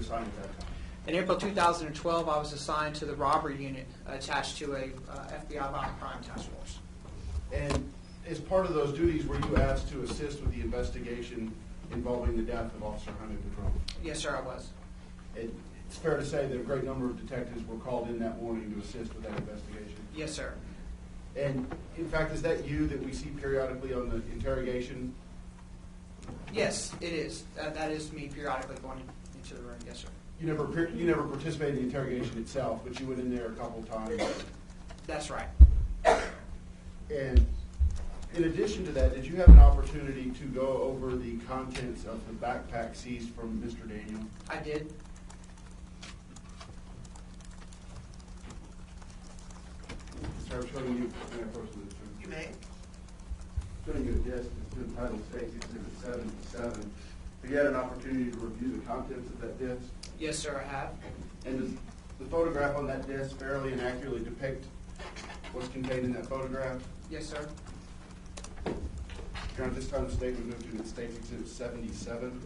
assigned at that time? In April 2012, I was assigned to the robbery unit attached to a FBI violent crime task force. And as part of those duties, were you asked to assist with the investigation involving the death of Officer Jaime Padron? Yes, sir, I was. It's fair to say that a great number of detectives were called in that morning to assist with that investigation. Yes, sir. And in fact, is that you that we see periodically on the interrogation? Yes, it is. That is me periodically going into the room. Yes, sir. You never participated in the interrogation itself, but you went in there a couple of times. That's right. And in addition to that, did you have an opportunity to go over the contents of the backpack seized from Mr. Daniel? I did. Sir, I'm showing you. You may. Showing you a disc that's entitled States Exhibit 77. Have you had an opportunity to review the contents of that disc? Yes, sir, I have. And does the photograph on that disc fairly and accurately depict what's contained in that photograph? Yes, sir. Your Honor, this time the state would move to States Exhibit 77.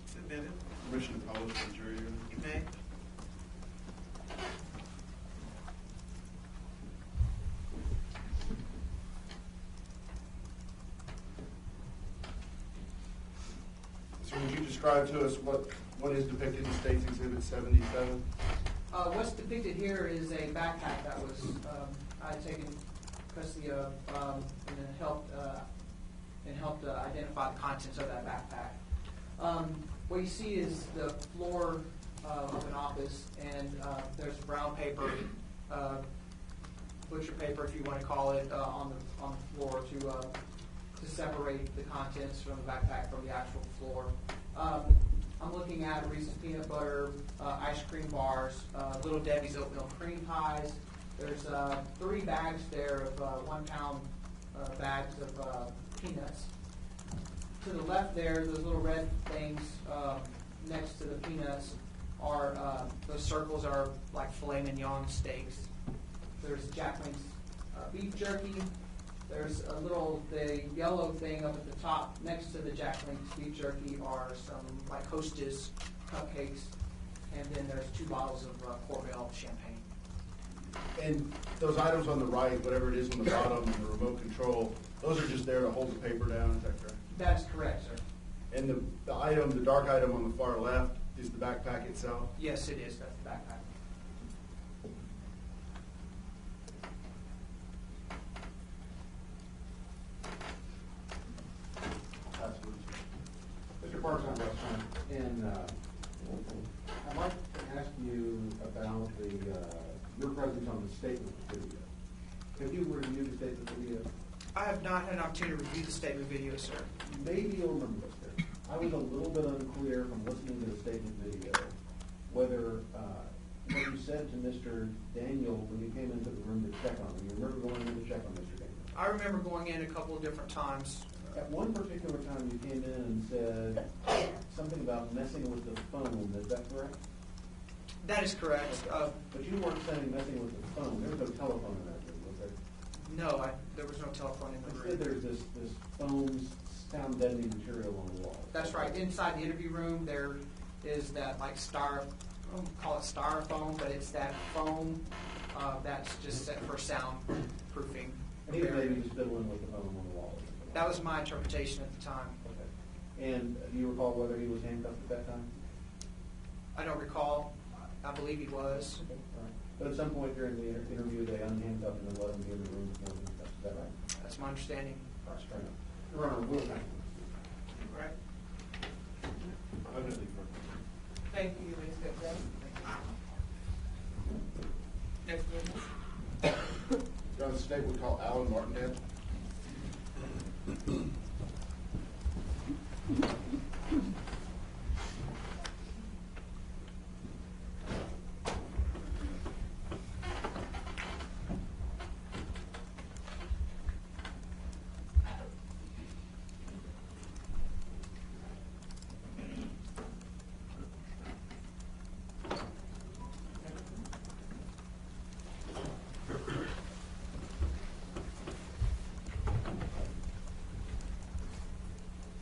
Submitted. Permission to publish the jury. You may. So would you describe to us what is depicted in States Exhibit 77? What's depicted here is a backpack that was I had taken custody of and then helped identify the contents of that backpack. What you see is the floor of an office, and there's brown paper, butcher paper, if you want to call it, on the floor to separate the contents from the backpack from the actual floor. I'm looking at Reese's peanut butter, ice cream bars, Little Debbie's oatmeal cream pies. There's 3 bags there of 1 pound bags of peanuts. To the left there, those little red things next to the peanuts are, those circles are like filet mignon steaks. There's Jack Link's beef jerky. There's the yellow thing up at the top next to the Jack Link's beef jerky are some like Hostess cupcakes. And then there's 2 bottles of Corbel champagne. And those items on the right, whatever it is on the bottom, the remote control, those are just there to hold the paper down, is that correct? That is correct, sir. And the dark item on the far left is the backpack itself? Yes, it is. That's the backpack. Mr. Parks, I'm Russ, and I'd like to ask you about your presence on the statement video. Have you reviewed the statement video? I have not had an opportunity to review the statement video, sir. Maybe you'll remember this. I was a little bit unclear from listening to the statement video whether what you said to Mr. Daniel when you came into the room to check on him. You remember going in to check on Mr. Daniel? I remember going in a couple of different times. At one particular time you came in and said something about messing with the phone. Is that correct? That is correct. But you weren't saying messing with the phone. There was no telephone in that room, was there? No, there was no telephone in the Instead, room. there's this foam sound deadening material on the wall. That's right. Inside the interview room, there is that like I don't call it styrofoam, but it's that foam that's just set for soundproofing. And he was maybe just fiddling with the phone on the wall. That was my interpretation at the time. Okay. And do you recall whether he was handcuffed at that time? I don't recall. I believe he was. Okay. All right. But at some point during the interview, they unhandcuffed him and let him be in the room before handcuffed. Is that right? That's my understanding. All right, fair enough. Your Honor, we'll thank you. Right. I'm going to leave first. Thank you, ladies and gentlemen. Next witness. Your Honor, the state would call Alan Martindale.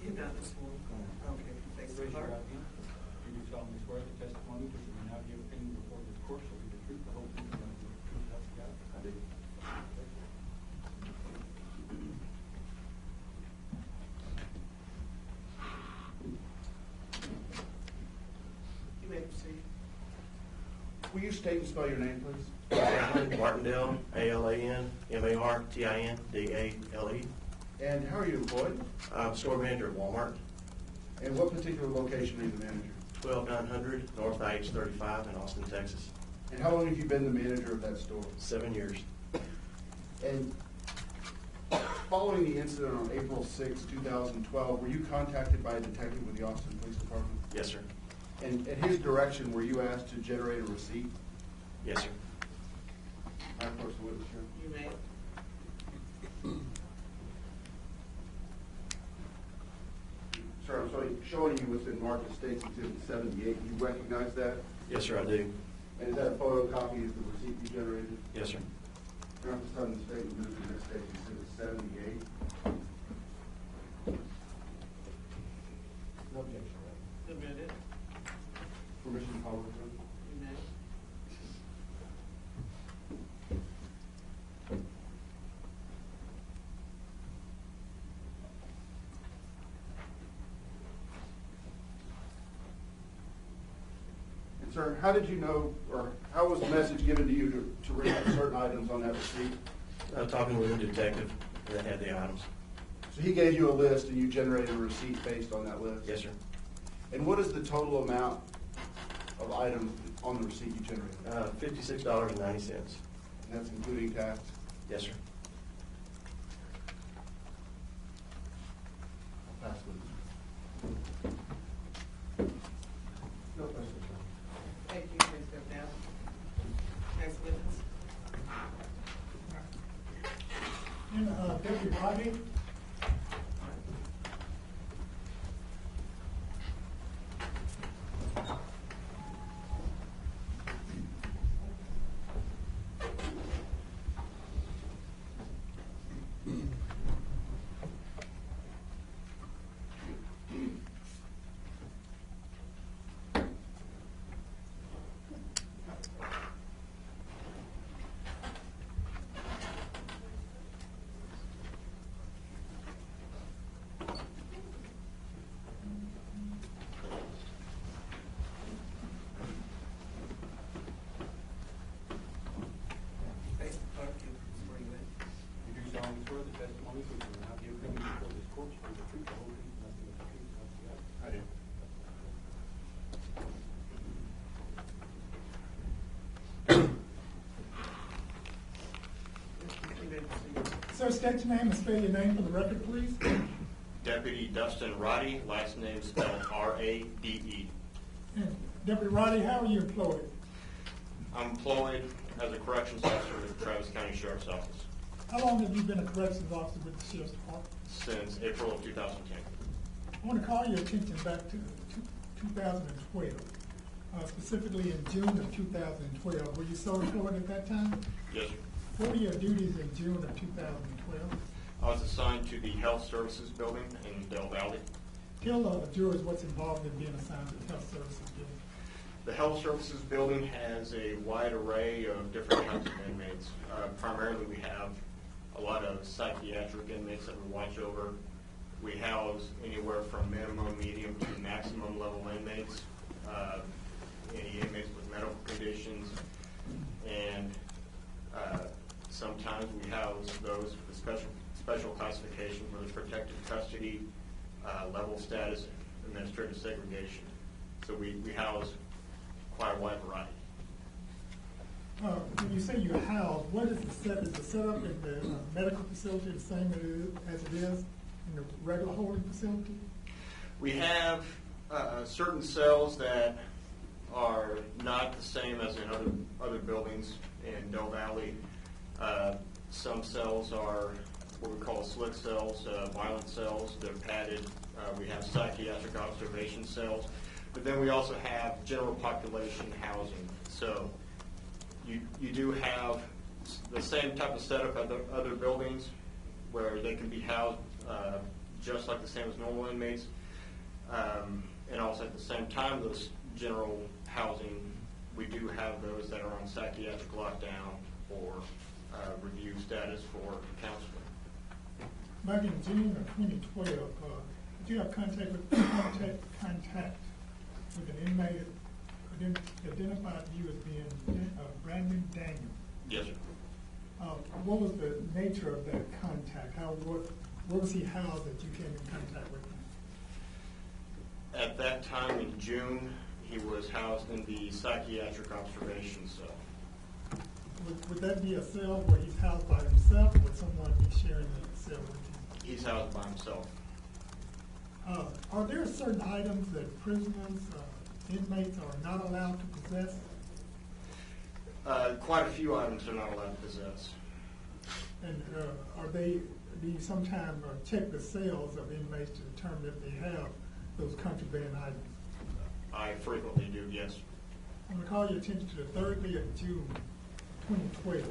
You've done this one. Okay. Thanks very much. solemnly swear the testimony which you will now give opinion before this court shall be the truth, the whole truth, and nothing but the truth, help you God? I do. You may proceed. Will you state and spell your name, please? Martindale, ALAN, And how are you employed? I'm store manager at Walmart, And what particular location are you the manager? 12900 North IH35 in Austin, Texas. And how long have you been the manager of that store? 7 years. And following the incident on April 6, 2012, were you contacted by a detective with the Austin Police Department? Yes, sir. And at his direction, were you asked to generate a receipt? Yes, sir. I approach the witness here. You may. Sir, I'm showing you what's been marked as State's Exhibit 78. You recognize that? Yes, sir, I do. And is that a photocopy of the receipt you generated? Yes, sir. You're not the sudden statement moved to this State's Exhibit 78. No objection, right? Submitted. Permission to call witness? You may. And sir, how did you know, or how was the message given to you to read certain items on that receipt? Talking with a detective that had the items. So he gave you a list and you generated a receipt based on that list? Yes, sir. And what is the total amount of items on the receipt you generated? $56.90. And that's including tax? Yes, sir. I'll pass it. No questions, sir. Thank you. Please step down. Next witness. Deputy Rodney. Face the clerk. You swear you in. You do solemnly swear the testimony which you will now give opinion before this court shall be the truth, the whole truth, and nothing but the truth, help you God? I do. You may proceed. Sir, state your name and spell your name for the record, please. Deputy Dustin Roddy, last name spelled R-A-D-E. And Deputy Rodney, how are you employed? I'm employed as a corrections officer with the Travis County Sheriff's Office How long have you been a corrections officer with the Sheriff's Department? since April of 2010. I want to call your attention back to 2012, specifically in June of 2012. Were you so employed at that time? Yes, sir. What were your duties in June of 2012? I was assigned to the Health Services Building in Del Valley. Tell jurors what's involved in being assigned to the Health Services Building. The Health Services Building has a wide array of different kinds of inmates. Primarily, we have a lot of psychiatric inmates that we watch over. We house anywhere from minimum, medium to maximum level inmates, any inmates with medical conditions, and sometimes we house those with special classification for the protected custody, level status, administrative segregation. So we house quite a wide variety. When you say you house, what is is the setup in the medical facility the same as it is in the regular holding facility? We have certain cells that are not the same as in other buildings in Del Valley. Some cells are what we call slick cells, violent cells. They're padded. We have psychiatric observation cells. But then we also have general population housing. So you do have the same type of setup as other buildings where they can be housed just like the same as normal inmates. And also at the same time, general housing. We do have those that are on psychiatric lockdown or review status for counseling. Back in June of 2012, did you have contact with an inmate who identified you as being Brandon Daniel? Yes, sir. What was the nature of that contact? Where was he housed that you came in contact with him? At that time in June, he was housed in the psychiatric observation cell. Would that be a cell where he's housed by himself, or would someone be sharing a cell with him? He's housed by himself. Are there certain items that prisoners, inmates are not allowed to possess? Quite a few items are not allowed to possess. And do you sometimes check the cells of inmates to determine if they have those contraband items? I frequently do, yes. I'm going to call your attention to the third day of June 2012.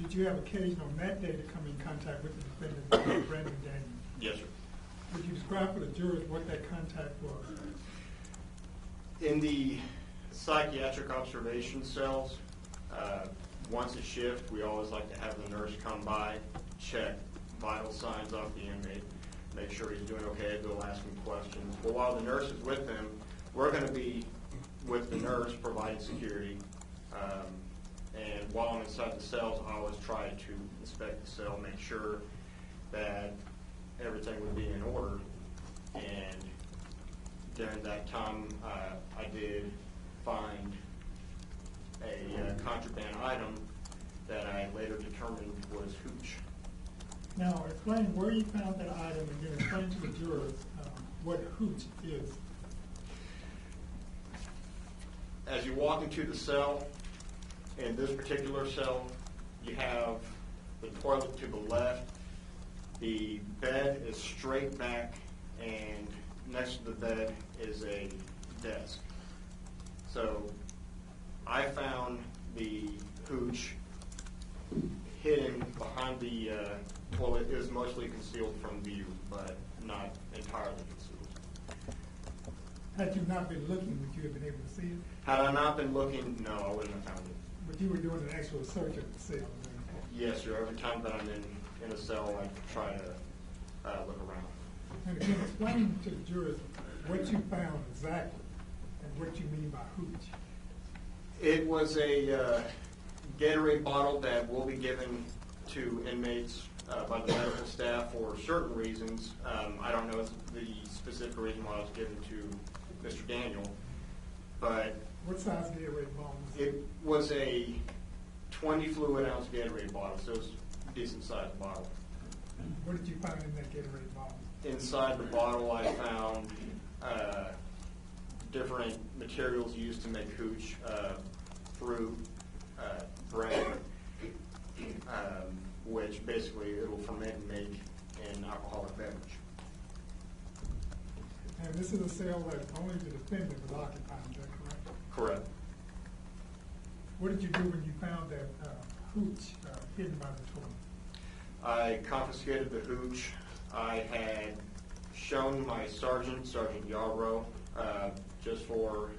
Did you have occasion on that day to come in contact with the defendant, Brandon Daniel? Yes, sir. Would you describe for the jurors what that contact was? In the psychiatric observation cells, once a shift, we always like to have the nurse come by, check vital signs off the inmate, make sure he's doing okay, they'll ask him questions. But while the nurse is with him, we're going to be with the nurse providing security. And while I'm inside the cells, I always try to inspect the cell, make sure that everything would be in order. And during that time, I did find a contraband item that I later determined was hooch. Now, explain where you found that item and then explain to the jurors what hooch is. As you walk into the cell, in this particular cell, you have the toilet to the left. The bed is straight back, and next to the bed is a desk. So I found the hooch hidden behind the toilet. It is mostly concealed from view, but not entirely concealed. Had you not been looking, would you have been able to see it? Had I not been looking, no, I wouldn't have found it. But you were doing an actual search of the cell. Yes, sir. Every time that I'm in a cell, I try to look around. And again, explain to the jurors what you found exactly and what you mean by hooch. It was a Gatorade bottle that will be given to inmates by the medical staff for certain reasons. I don't know the specific reason why it was given to Mr. Daniel, but What size Gatorade bottle was it? it was a 20 fluid ounce Gatorade bottle, so it was a decent sized bottle. What did you find in that Gatorade bottle? Inside the bottle, I found different materials used to make hooch, fruit, bread, which basically it will ferment and make an alcoholic beverage. And this is a cell that only the defendant was occupying, is that correct? Correct. What did you do when you found that hooch hidden by the toilet? I confiscated the hooch. I had shown my sergeant, Sergeant Yarbrough, just for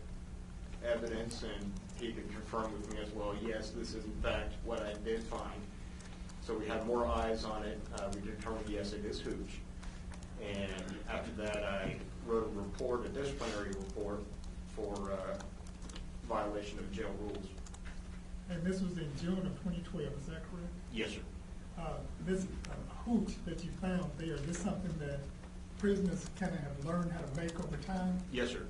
evidence, and he could confirm with me as well, yes, this is in fact what I did find. So we had more eyes on it. We determined, yes, it is hooch. And after that, I wrote a report, a disciplinary report, for violation of jail rules. And this was in June of 2012, is that correct? Yes, sir. This hooch that you found there, is this something that prisoners kind of have learned how to make over time? Yes, sir.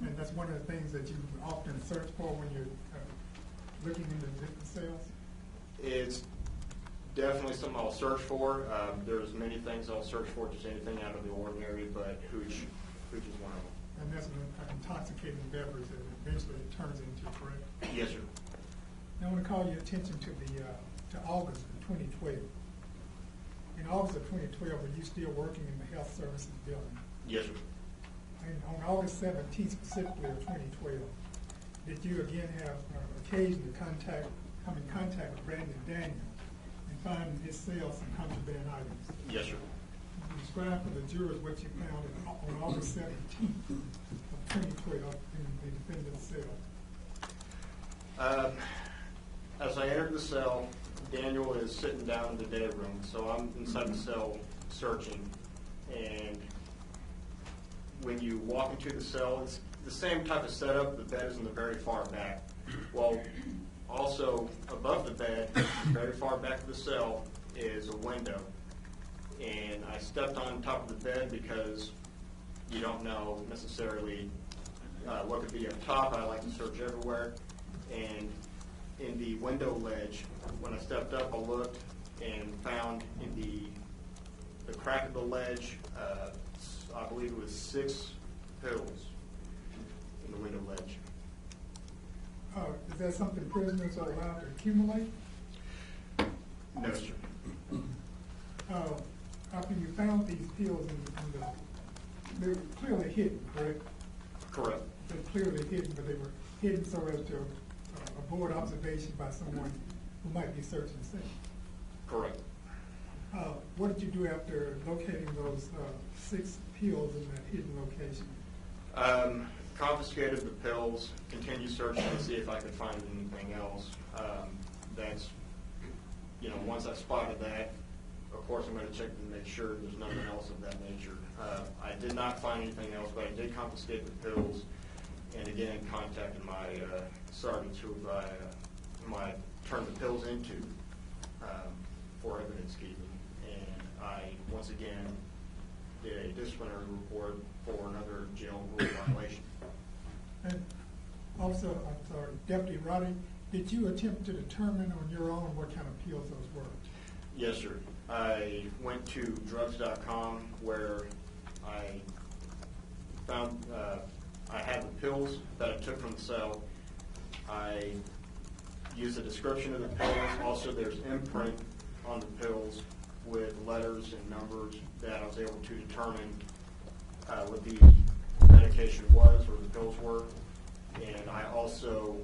And that's one of the things that you often search for when you're looking into different cells? It's definitely something I'll search for. There's many things I'll search for, just anything out of the ordinary, but hooch is one of them. And that's an intoxicating beverage that eventually it turns into, correct? Yes, sir. Now I want to call your attention to to August of 2012. In August of 2012, were you still working in the health services building? Yes, sir. And on August 17th, specifically of 2012, did you again have occasion to come in contact with Brandon Daniel and find in his cell some contraband items? Yes, sir. Can you describe for the jurors what you found on August 17th of 2012 in the defendant's cell. As I entered the cell, Daniel is sitting down in the day room, so I'm inside the cell searching. And when you walk into the cell, it's the same type of setup. The bed is in the very far back. Well, also above the bed, very far back of the cell, is a window. And I stepped on top of the bed because you don't know necessarily what could be up top. I like to search everywhere. And in the window ledge, when I stepped up, I looked and found in the crack of the ledge, I believe it was 6 pills in the window ledge. Is that something prisoners are allowed to accumulate? No, sir. After you found these pills they were clearly hidden, correct? Correct. They're clearly hidden, but they were hidden so as to avoid observation by someone who might be searching the cell. Correct. What did you do after locating those 6 pills in that hidden location? Confiscated the pills, continued searching to see if I could find anything else. That's, once I spotted that, of course I'm going to check to make sure there's nothing else of that nature. I did not find anything else, but I did confiscate the pills, and again contacted my sergeants who I turned the pills into for evidence keeping. And I, once again, did a disciplinary report for another jail rule violation. And also, I'm sorry, Deputy Roddy, did you attempt to determine on your own what kind of pills those were? Yes, sir. I went to drugs.com where I found I had the pills that I took from the cell. I used a description of the pills. Also, there's imprint on the pills with letters and numbers that I was able to determine what the medication was or the pills were. And I also,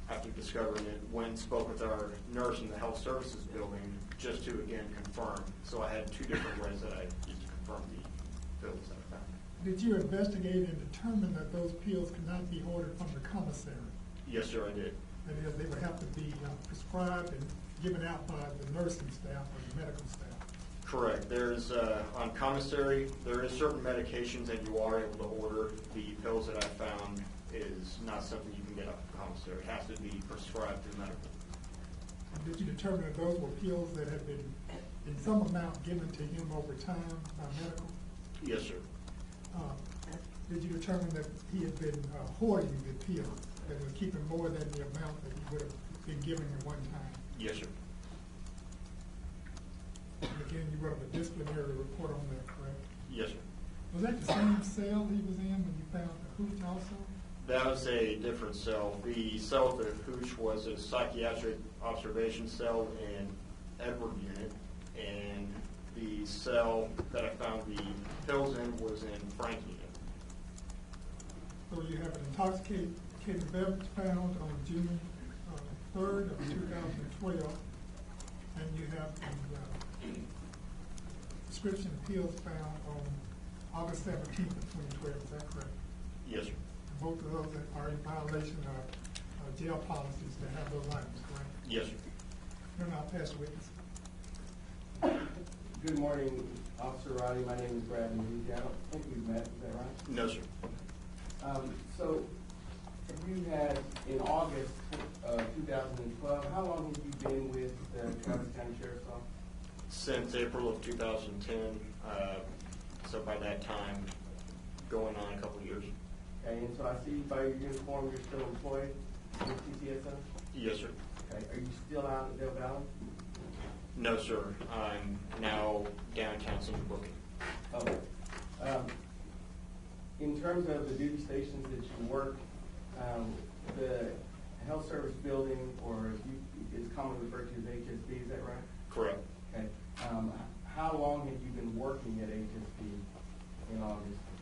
after discovering it, went and spoke with our nurse in the health services building just to, again, confirm. So I had 2 different ways that I used to confirm the pills that I found. Did you investigate and determine that those pills could not be ordered from the commissary? Yes, sir, I did. That is, they would have to be prescribed and given out by the nursing staff or the medical staff? Correct. There's, on commissary, there is certain medications that you are able to order. The pills that I found is not something you can get off the commissary. It has to be prescribed through medical. Did you determine that those were pills that had been in some amount given to him over time by medical? Yes, sir. Did you determine that he had been hoarding the pills, that was keeping more than the amount that he would have been given at one time? Yes, sir. And again, you wrote up a disciplinary report on that, correct? Yes, sir. Was that the same cell he was in when you found the hooch also? That was a different cell. The cell with the hooch was a psychiatric observation cell in Edward unit, and the cell that I found the pills in was in Frank unit. So you have an intoxicating beverage found on June 3rd of 2012, and you have the prescription pills found on August 17th of 2012. Is that correct? Yes, sir. Both of those are in violation of jail policies to have those items, correct? Yes, sir. Then I'll pass the witness. Good morning, Officer Roddy. My name is Brad Moody. I don't think we've met. Is that right? No, sir. So you had, in August 2012, how long have you been with the Travis County Sheriff's Office? Since April of 2010, so by that time, going on a couple of years. Okay, and so I see by your uniform you're still employed with TCSO? Yes, sir. Okay, are you still out at Del Valley? No, sir. I'm now downtown Central Booking. Okay. In terms of the duty stations that you work, the health service building, or it's commonly referred to as HSB, is that right? Correct. Okay. How long have you been working at HSB in August of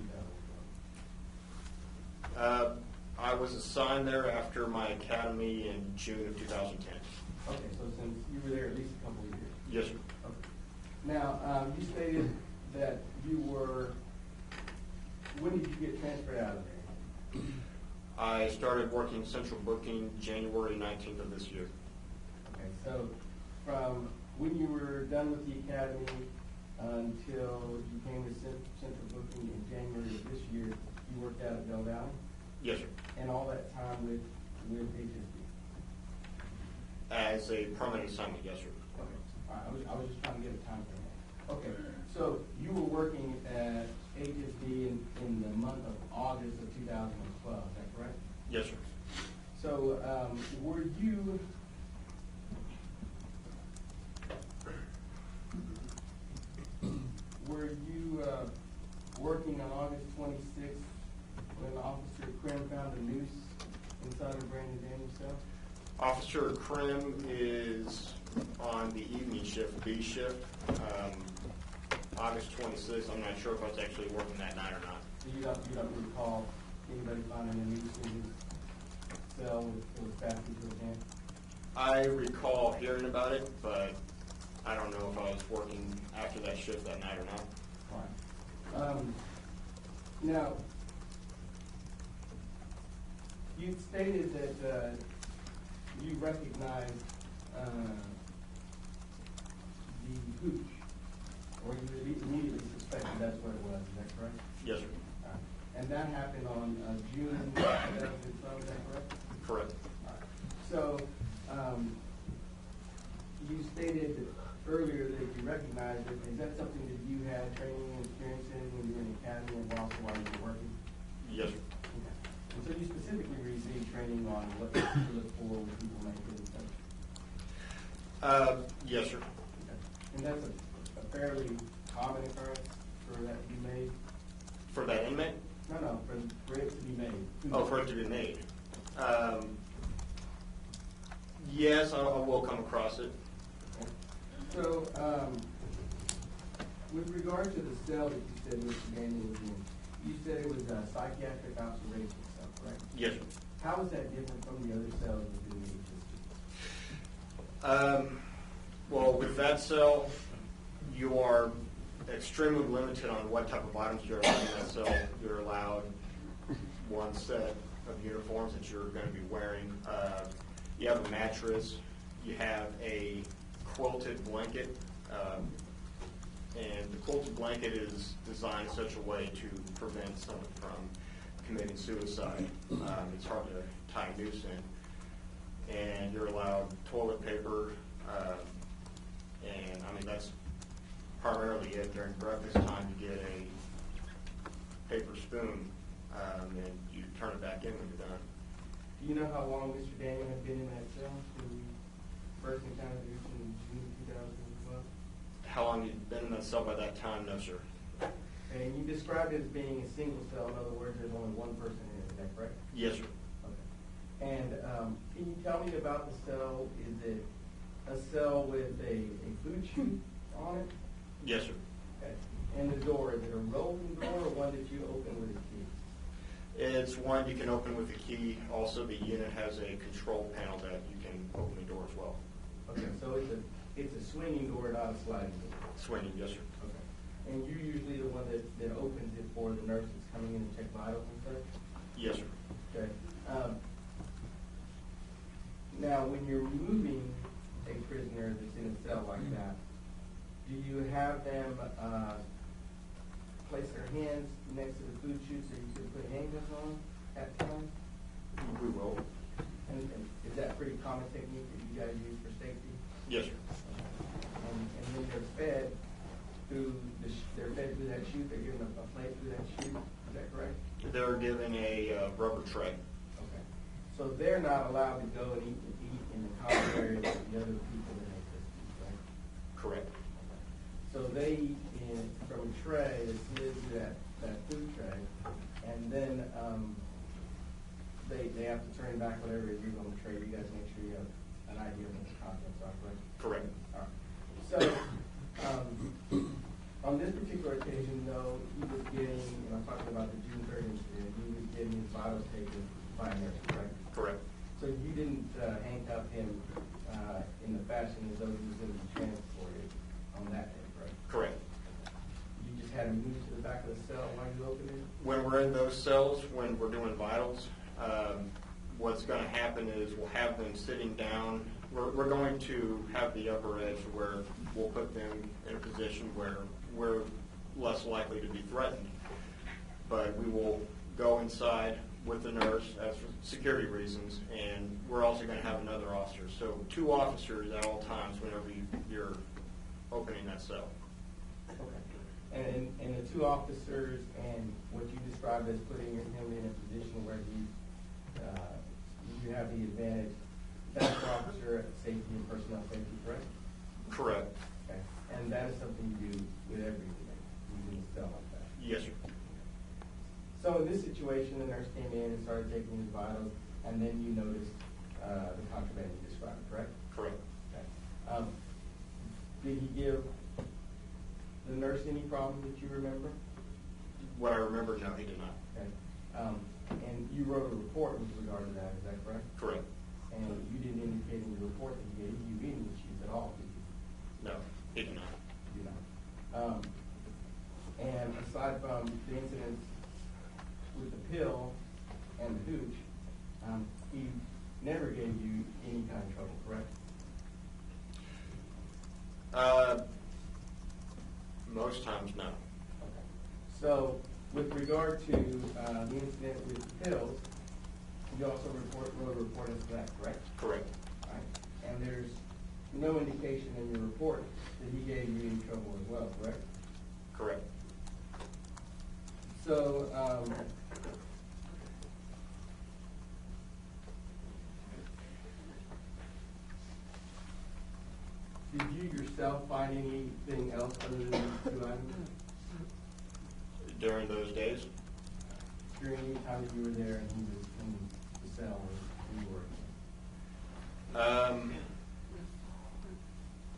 2012? I was assigned there after my academy in June of 2010. Okay, so since you were there at least a couple of years. Yes, sir. Okay. Now, you stated that you were, when did you get transferred out of there? I started working central booking January 19th of this year. Okay, so from when you were done with the academy until you came to central booking in January of this year, you worked out at Del Valley? Yes, sir. And all that time with HSD? As a permanent assignment, yes, sir. Okay, all right, I was just trying to get a time frame. Okay, so you were working at HSD in the month of August of 2012, is that correct? Yes, sir. So were you working on August 26th when Officer Krim found a noose inside of Brandon Daniels' cell? Officer Krim is on the evening shift, B shift. August 26th, I'm not sure if I was actually working that night or not. So you don't recall anybody finding a noose in his cell with fastened to his hand? I recall hearing about it, but I don't know if I was working after that shift that night or not. Right. Now, you stated that you recognized the hooch, or you immediately suspected that's what it was. Is that correct? Yes, sir. All right. And that happened on June 2012. Is that correct? Correct. All right. So, you stated earlier that you recognized it. Is that something that you had training and experience in when you were in the academy and also while you were working? Yes, sir. Okay. And so you specifically received training on what to look for when people make it and such? Yes, sir. Okay. And that's a fairly common occurrence for that to be made? For that inmate? No, for it to be made. Oh, for it to be made. Yes, I will come across it. So, with regard to the cell that you said Mr. Daniel was in, you said it was a psychiatric observation cell, correct? Yes, sir. How is that different from the other cells within the HSD? Well, with that cell, you are extremely limited on what type of items you're allowed in that cell. You're allowed one set of uniforms that you're going to be wearing. You have a mattress. You have a quilted blanket. And the quilted blanket is designed in such a way to prevent someone from committing suicide. It's hard to tie a noose in. And you're allowed toilet paper. And I mean, that's primarily it. During breakfast time, you get a paper spoon, and you turn it back in when you're done. Do you know how long Mr. Daniel had been in that cell when you first encountered it in June 2012? How long you've been in that cell by that time? No, sir. And you described it as being a single cell. In other words, there's only one person in it. Is that correct? Yes, sir. Okay. And can you tell me about the cell? Is it a cell with a food chute on it? Yes, sir. Okay. And the door, is it a rolling door or one that you open with a key? It's one you can open with a key. Also, the unit has a control panel that you can open the door as well. Okay, so it's a swinging door, not a sliding door. Swinging, yes, sir. Okay. And you're usually the one that opens it for the nurse that's coming in to check vitals and such? Yes, sir. Okay. Now, when you're moving a prisoner that's in a cell like that, do you have them place their hands next to the food chute so you can put handcuffs on at times? We will. And is that a pretty common technique that you guys use for safety? Yes, sir. And then they're fed through that chute. They're given a plate through that chute. Is that correct? They're given a rubber tray. Okay. So they're not allowed to go and eat in the common area with the other people in HSD, right? Correct. So they eat from a tray that's slid through that food tray, and then they have to turn back whatever it is on the tray. You guys make sure you have an idea of what the contents are, correct? Correct. All right. So on this particular occasion, though, he was getting, and I'm talking about the June 30th incident, he was getting his vitals taken by a nurse, correct? Correct. So you didn't handcuff him in the fashion as though he was going to be transported on that day, correct? Correct. You just had to move to the back of the cell while you opened it? When we're in those cells, when we're doing vitals, what's going to happen is we'll have them sitting down. We're going to have the upper edge where we'll put them in a position where we're less likely to be threatened. But we will go inside with the nurse as for security reasons, and we're also going to have another officer. So 2 officers at all times whenever you're opening that cell. Okay. And the 2 officers and what you described as putting him in a position where you have the advantage, that's the officer at safety and personnel safety, correct? Correct. Okay. And that is something you do with every inmate, using a cell like that? Yes, sir. So in this situation, the nurse came in and started taking his vitals, and then you noticed the contraband you described, correct? Correct. Okay. Did he give the nurse any problem that you remember? What I remember, no, he did not. Okay. And you wrote a report with regard to that, is that correct? Correct. And you didn't indicate in your report that he gave you any issues at all, did you? No, he did not. You did not. And aside from the incidents with the pill and the hooch, he never gave you any kind of trouble, correct? Most times, no. Okay. So, with regard to the incident with the pills, you also wrote a report as to that, correct? Correct. All right. And there's no indication in your report that he gave you any trouble as well, correct? Correct. So, did you yourself find anything else other than these 2 items During those days? during any time that you were there and he was in the cell where you were?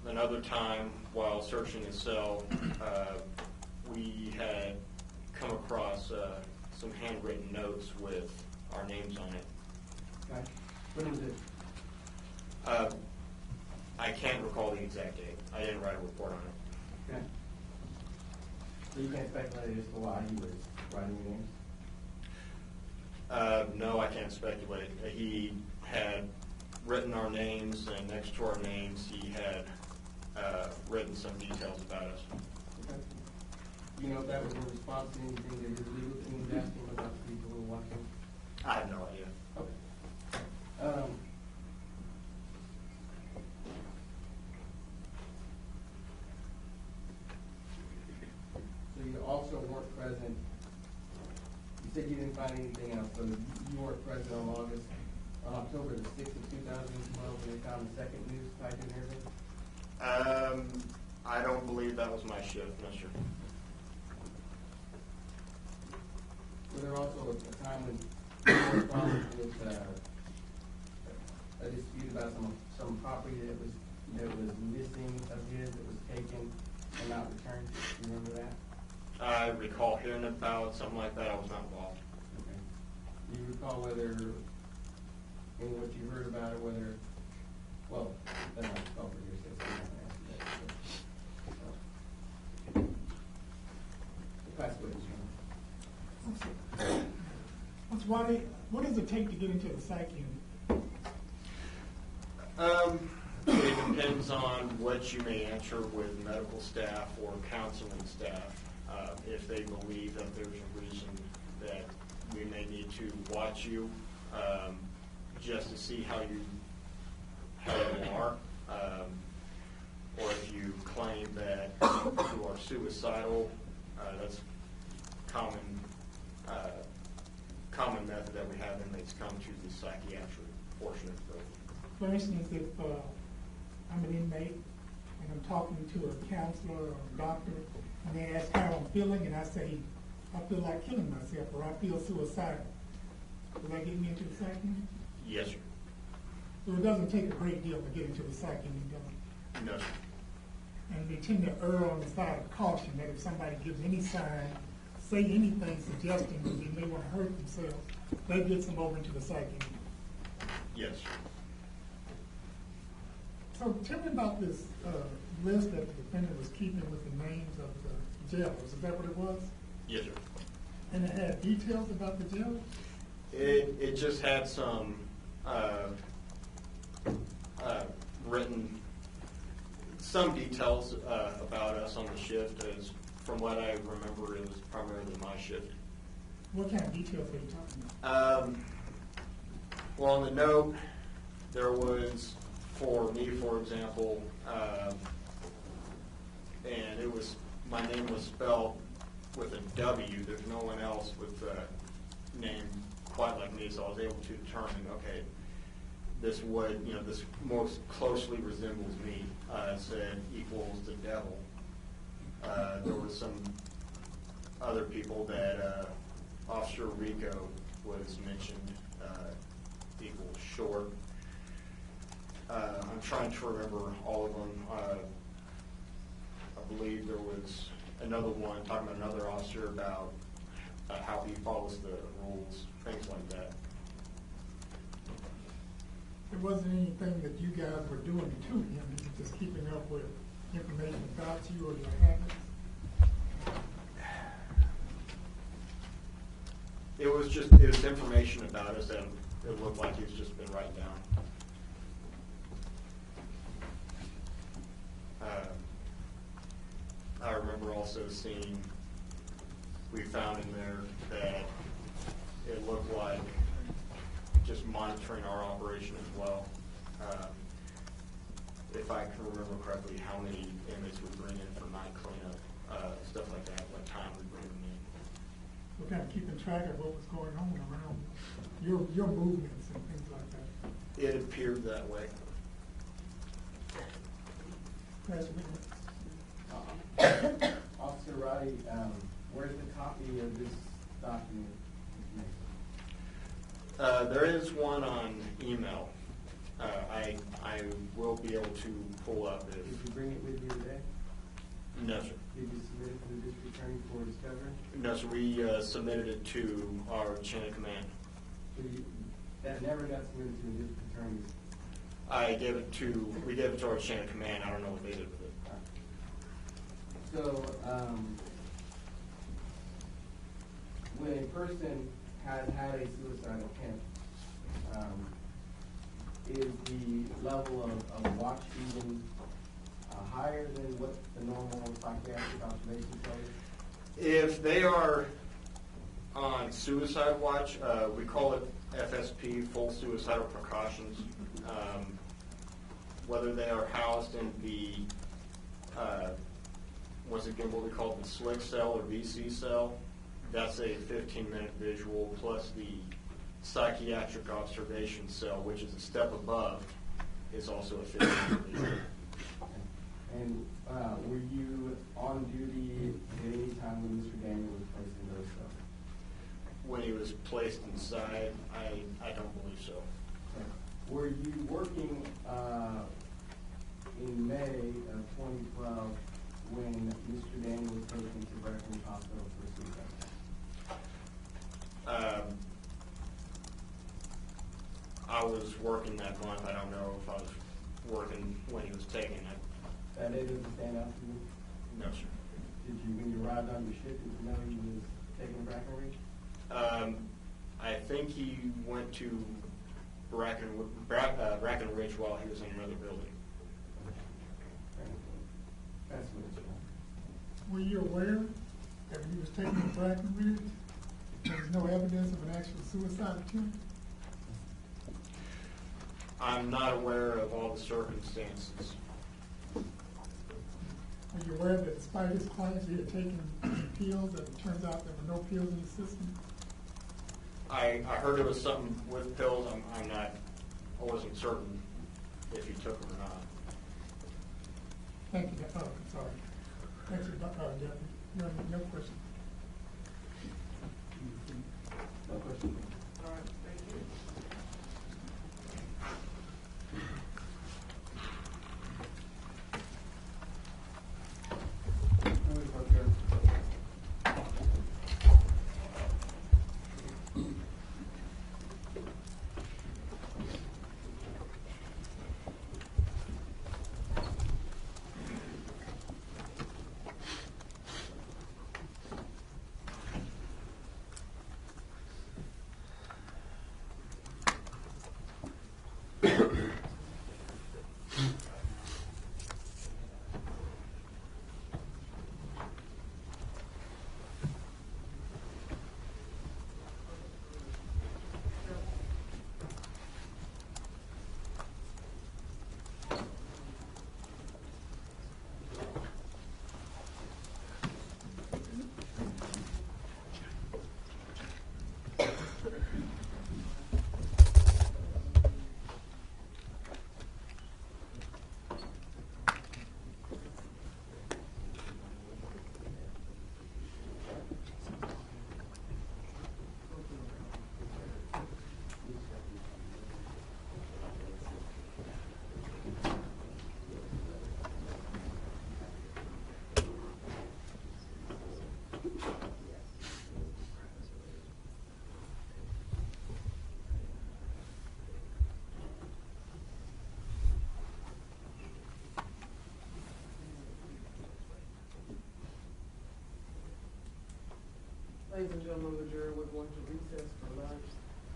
Another time, while searching the cell, we had come across some handwritten notes with our names on it. Okay. When was it? I can't recall the exact date. I didn't write a report on it. Okay. So you can't speculate as to why he was writing your names? No, I can't speculate. He had written our names, and next to our names, he had written some details about us. Okay. You know if that was in response to anything that his legal team was asking about the people who were watching? I have no idea. Okay. So you also weren't present, you said you didn't find anything else, so you weren't present on October the 6th of 2012 when they found the second news type in everything? I don't believe that was my shift, no, sir. Was there also a time when you were involved with a dispute about some property that was missing of his, that was taken and not returned? Do you remember that? I recall hearing about something like that. I was not involved. Okay. Do you recall whether, in what you heard about it, whether, well, then I'll call for your say, so I'm not going to ask you that. So, pass witness, What does it take to get into the psych unit? It depends on what you may answer with medical staff or counseling staff. If they believe that there's a reason that we may need to watch you just to see how you are, or if you claim that you are suicidal, that's common method that we have inmates come to the psychiatric portion of the building. For instance, if I'm an inmate and I'm talking to a counselor or a doctor, and they ask how I'm feeling, and I say, I feel like killing myself, or I feel suicidal, will that get me into the psych unit? Yes, sir. So it doesn't take a great deal to get into the psych unit, does it? No, sir. And they tend to err on the side of caution, that if somebody gives any sign, say anything suggesting that they may want to hurt themselves, that gets them over into the psych unit. Yes, sir. So tell me about this list that the defendant was keeping with the names of the jailers, is that what it was? Yes, sir. And it had details about the jailers? It just had some written, some details about us on the shift. As from what I remember, it was primarily my shift. What kind of details are you talking about? Well, on the note, there was, for me, for example, and it was, my name was spelled with a W. There's no one else with a name quite like me, so I was able to determine, okay, this would, this most closely resembles me. It said equals the devil. There was some other people that Officer Rico was mentioned, equals short. I'm trying to remember all of them. I believe there was another one talking about another officer about how he follows the rules, things like that. It wasn't anything that you guys were doing to him, he was just keeping up with information about you or your habits? It was information about us that it looked like he's just been writing down. I remember also seeing, we found in there that it looked like just monitoring our operation as well. If I can remember correctly, how many inmates we bring in for night cleanup, stuff like that, what time we bring them in. We're kind of keeping track of what was going on around your movements and things like that. It appeared that way. That's what- Officer Roddy, where's the copy of this document? There is one on email. I will be able to pull up Did you if. bring it with you today? No, sir. Did you submit it to the district attorney for discovery? No, sir. We submitted it to our chain of command. That never got submitted to the district attorney. We gave it to our chain of command. I don't know what they did with it. So, when a person has had a suicidal attempt, is the level of watch even higher than what the normal psychiatric observation shows? If they are on suicide watch, we call it FSP, full suicidal precautions. Whether they are housed in the once again what we call the SLIC cell or VC cell, that's a 15-minute visual plus the psychiatric observation cell, which is a step above, is also a 15-minute visual. And were you on duty at any time when Mr. Daniel was placed in those cells? When he was placed inside, I don't believe so. Were you working in May of 2012 when Mr. Daniel was taken to Breckenridge Hospital for suicide? I was working that month. I don't know if I was working when he was taken. That day doesn't stand out to you? No, sir. Did you, when you arrived on your shift, did you know he was taken to Breckenridge? I think he went to Brackenridge while he was in another building. That's what it's about. Were you aware that when he was taken to Brackenridge, there was no evidence of an actual suicide attempt? I'm not aware of all the circumstances. Are you aware that despite his claims he had taken pills, that it turns out there were no pills in his system? I heard it was something with pills. I wasn't certain if he took them or not. Thank you. Oh, sorry. Thank you, Deputy. No question. No question. All right, thank you. Ladies and gentlemen, the jury, we're going to recess for lunch.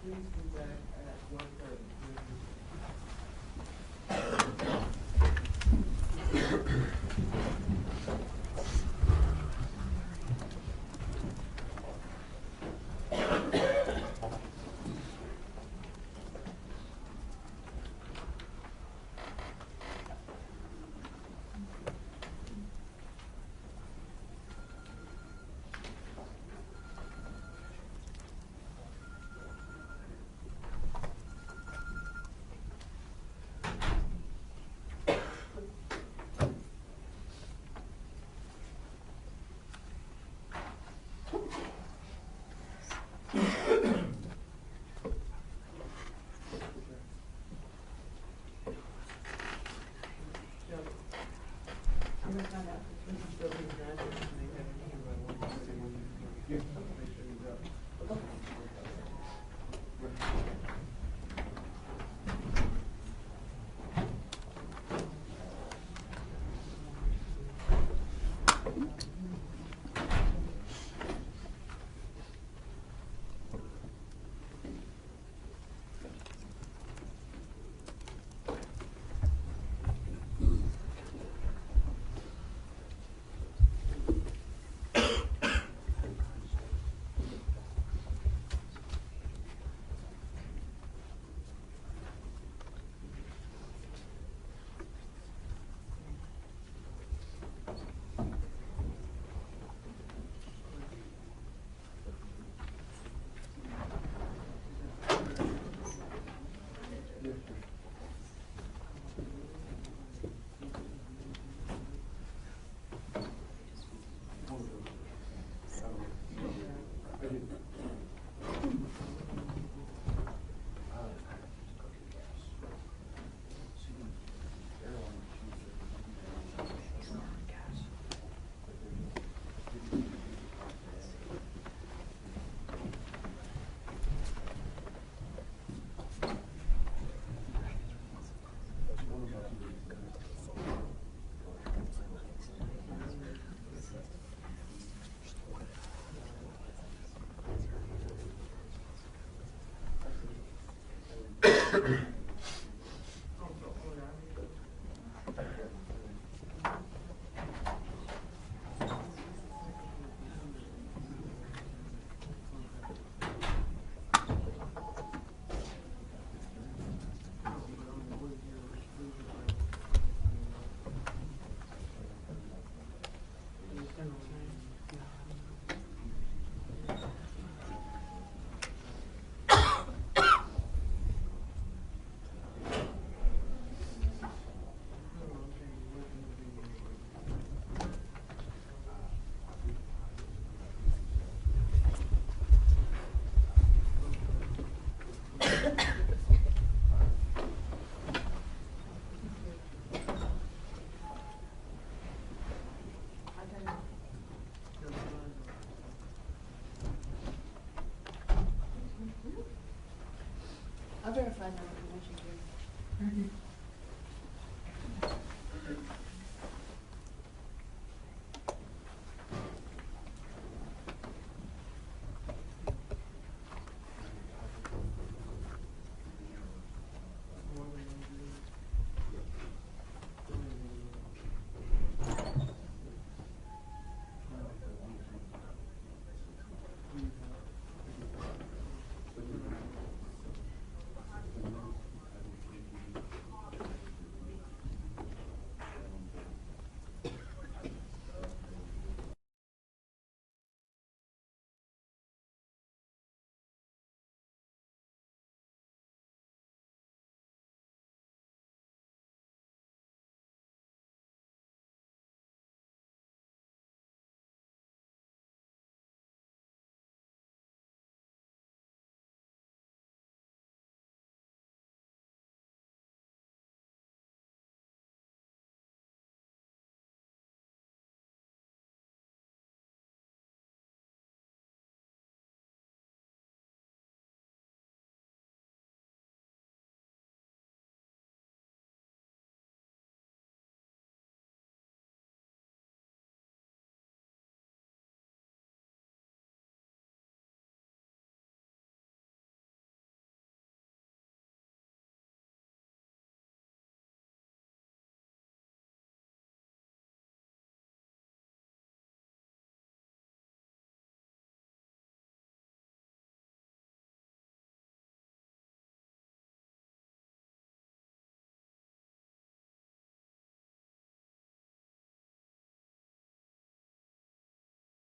Please be back at 1:30. I'll verify that information here.